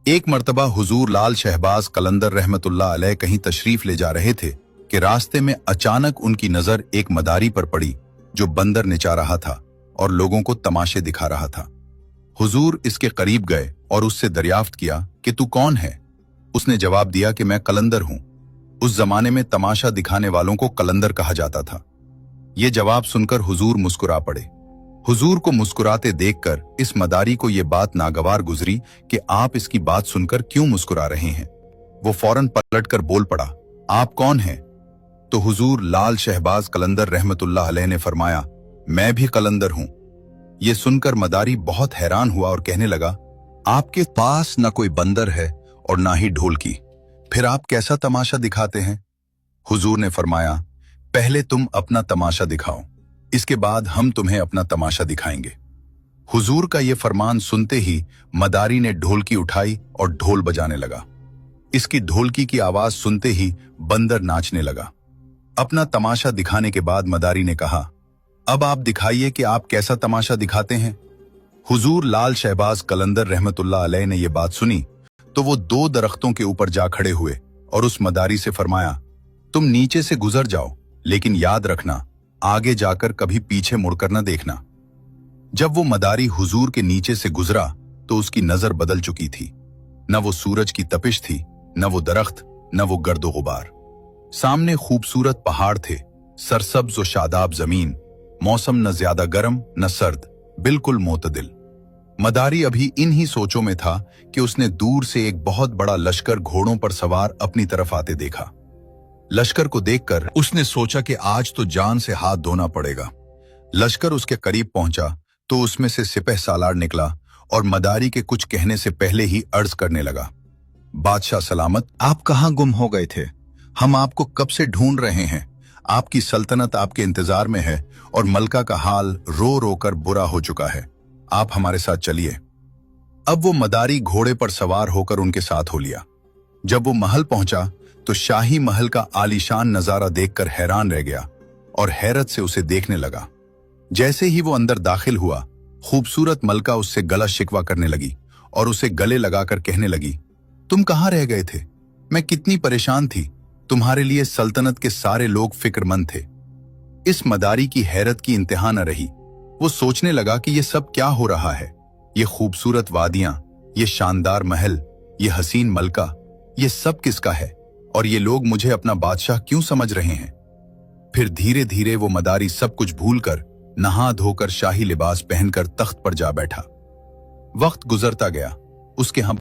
एक मर्तबा हुजूर लाल शहबाज कलंदर रहमतुल्लाह अलैह कहीं तशरीफ ले जा रहे थे कि रास्ते में अचानक उनकी नजर एक मदारी पर पड़ी जो बंदर नचा रहा था और लोगों को तमाशे दिखा रहा था। हुजूर इसके करीब गए और उससे दरियाफ्त किया कि तू कौन है। उसने जवाब दिया कि मैं कलंदर हूं। उस जमाने में तमाशा दिखाने वालों को कलंदर कहा जाता था। ये जवाब सुनकर हुजूर मुस्कुरा पड़े। हुजूर को मुस्कुराते देखकर इस मदारी को ये बात नागवार गुजरी कि आप इसकी बात सुनकर क्यों मुस्कुरा रहे हैं। वो फौरन पलटकर बोल पड़ा, आप कौन हैं? तो हुजूर लाल शहबाज कलंदर रहमतुल्लाह अलैह ने फरमाया, मैं भी कलंदर हूं। ये सुनकर मदारी बहुत हैरान हुआ और कहने लगा, आपके पास न कोई बंदर है और ना ही ढोलकी, फिर आप कैसा तमाशा दिखाते हैं? हुजूर ने फरमाया, पहले तुम अपना तमाशा दिखाओ, इसके बाद हम तुम्हें अपना तमाशा दिखाएंगे। हुजूर का ये फरमान सुनते ही मदारी ने ढोलकी उठाई और ढोल बजाने लगा। इसकी ढोलकी की आवाज सुनते ही बंदर नाचने लगा। अपना तमाशा दिखाने के बाद मदारी ने कहा, अब आप दिखाइए कि आप कैसा तमाशा दिखाते हैं। हुजूर लाल शहबाज कलंदर रहमतुल्लाह अलैह ने यह बात सुनी तो वो 2 दरख्तों के ऊपर जा खड़े हुए और उस मदारी से फरमाया, तुम नीचे से गुजर जाओ, लेकिन याद रखना आगे जाकर कभी पीछे मुड़कर न देखना। जब वो मदारी हुजूर के नीचे से गुजरा तो उसकी नजर बदल चुकी थी। न वो सूरज की तपिश थी, न वो दरख्त, न वो गर्दो गुबार। सामने खूबसूरत पहाड़ थे, सरसब्ज व शादाब जमीन, मौसम न ज्यादा गर्म न सर्द, बिल्कुल मोतदिल। मदारी अभी इन्हीं सोचों में था कि उसने दूर से एक बहुत बड़ा लश्कर घोड़ों पर सवार अपनी तरफ आते देखा। लश्कर को देखकर उसने सोचा कि आज तो जान से हाथ धोना पड़ेगा। लश्कर उसके करीब पहुंचा तो उसमें से सिपह सालार निकला और मदारी के कुछ कहने से पहले ही अर्ज करने लगा, बादशाह सलामत, आप कहां गुम हो गए थे? हम आपको कब से ढूंढ रहे हैं। आपकी सल्तनत आपके इंतजार में है और मलका का हाल रो रो कर बुरा हो चुका है। आप हमारे साथ चलिए। अब वो मदारी घोड़े पर सवार होकर उनके साथ हो लिया। जब वो महल पहुंचा तो शाही महल का आलीशान नजारा देखकर हैरान रह गया और हैरत से उसे देखने लगा। जैसे ही वो अंदर दाखिल हुआ, खूबसूरत मलका उससे गला शिकवा करने लगी और उसे गले लगाकर कहने लगी, तुम कहां रह गए थे? मैं कितनी परेशान थी। तुम्हारे लिए सल्तनत के सारे लोग फिक्रमंद थे। इस मदारी की हैरत की इंतहा न रही। वो सोचने लगा कि ये सब क्या हो रहा है। ये खूबसूरत वादियां, ये शानदार महल, ये हसीन मलका, ये सब किसका है और ये लोग मुझे अपना बादशाह क्यों समझ रहे हैं? फिर धीरे धीरे वो मदारी सब कुछ भूलकर नहा धोकर शाही लिबास पहनकर तख्त पर जा बैठा। वक्त गुजरता गया। उसके हम